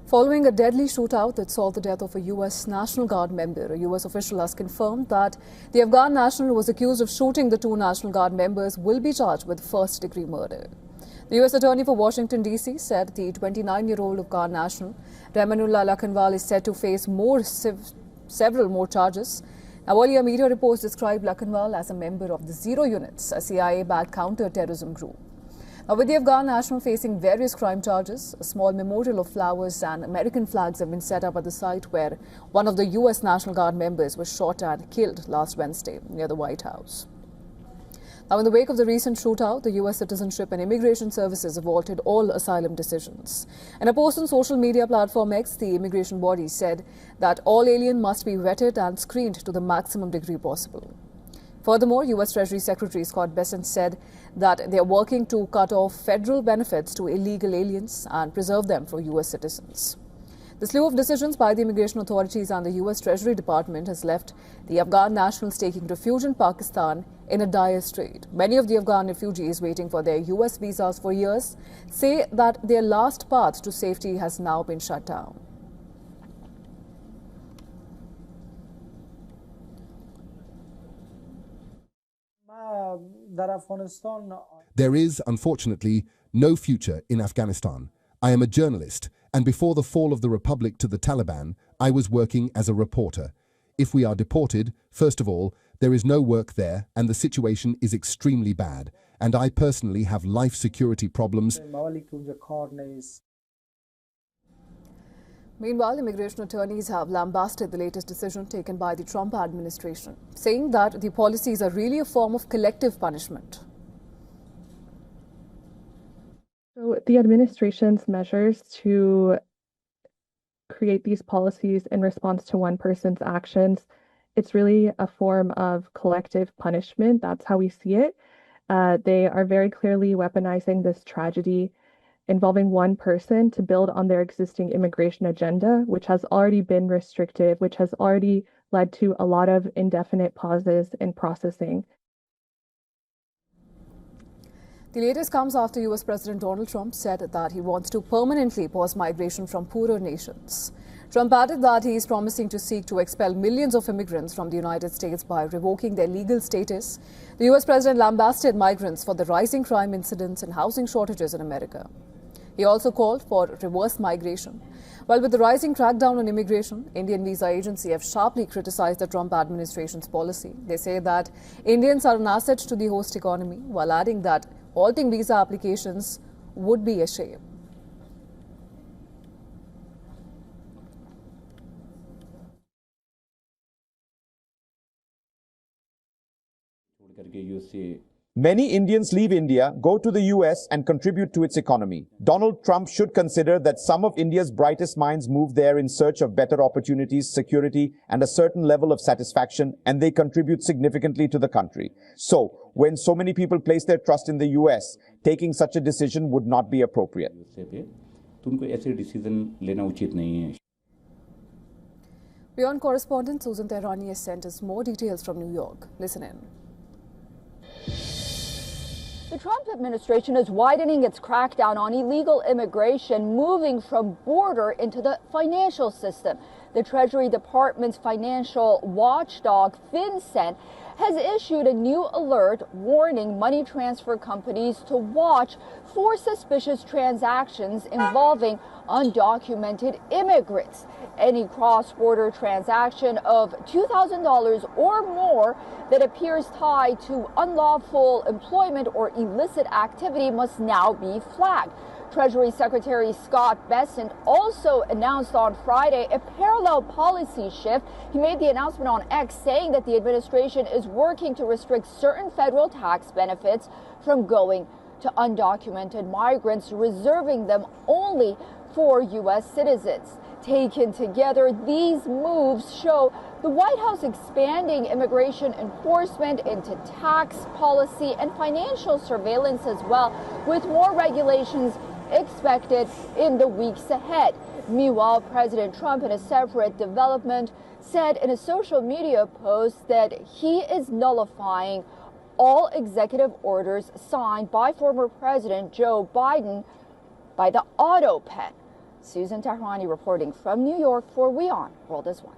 Following a deadly shootout that saw the death of a U.S. National Guard member, a U.S. official has confirmed that the Afghan national who was accused of shooting the two National Guard members will be charged with first-degree murder. The U.S. Attorney for Washington, D.C. said the 29-year-old Afghan national, Rahmanullah Lakhanwal, is set to face several more charges. Now, earlier media reports described Lakhanwal as a member of the Zero Units, a CIA-backed counter-terrorism group. Now, with the Afghan national facing various crime charges, a small memorial of flowers and American flags have been set up at the site where one of the U.S. National Guard members was shot and killed last Wednesday near the White House. Now, in the wake of the recent shootout, the U.S. Citizenship and Immigration Services have halted all asylum decisions. In a post on social media platform X, the immigration body said that all aliens must be vetted and screened to the maximum degree possible. Furthermore, U.S. Treasury Secretary Scott Bessent said that they are working to cut off federal benefits to illegal aliens and preserve them for U.S. citizens. The slew of decisions by the immigration authorities and the U.S. Treasury Department has left the Afghan nationals taking refuge in Pakistan in a dire strait. Many of the Afghan refugees waiting for their U.S. visas for years say that their last path to safety has now been shut down. There is, unfortunately, no future in Afghanistan. I am a journalist, and before the fall of the Republic to the Taliban, I was working as a reporter. If we are deported, first of all, there is no work there, and the situation is extremely bad. And I personally have life security problems. Meanwhile, immigration attorneys have lambasted the latest decision taken by the Trump administration, saying that the policies are really a form of collective punishment. So the administration's measures to create these policies in response to one person's actions, it's really a form of collective punishment. That's how we see it. They are very clearly weaponizing this tragedy involving one person to build on their existing immigration agenda, which has already been restrictive, which has already led to a lot of indefinite pauses in processing. The latest comes after U.S. President Donald Trump said that he wants to permanently pause migration from poorer nations. Trump added that he is promising to seek to expel millions of immigrants from the United States by revoking their legal status. The U.S. president lambasted migrants for the rising crime incidents and housing shortages in America. He also called for reverse migration. While with the rising crackdown on immigration, Indian Visa Agency have sharply criticized the Trump administration's policy. They say that Indians are an asset to the host economy, while adding that halting visa applications would be a shame. Many Indians leave India, go to the US and contribute to its economy. Donald Trump should consider that some of India's brightest minds move there in search of better opportunities, security, and a certain level of satisfaction, and they contribute significantly to the country. So, when so many people place their trust in the US, taking such a decision would not be appropriate. WION correspondent Susan Tehrani has sent us more details from New York. Listen in. The Trump administration is widening its crackdown on illegal immigration, moving from border into the financial system. The Treasury Department's financial watchdog, FinCEN, has issued a new alert warning money transfer companies to watch for suspicious transactions involving undocumented immigrants. Any cross-border transaction of $2,000 or more that appears tied to unlawful employment or illicit activity must now be flagged. Treasury Secretary Scott Bessent also announced on Friday a parallel policy shift. He made the announcement on X saying that the administration is working to restrict certain federal tax benefits from going to undocumented migrants, reserving them only for U.S. citizens. Taken together, these moves show the White House expanding immigration enforcement into tax policy and financial surveillance as well, with more regulations expected in the weeks ahead. Meanwhile, President Trump, in a separate development, said in a social media post that he is nullifying all executive orders signed by former President Joe Biden by the auto pen. Susan Tahrani reporting from New York for WION World is One.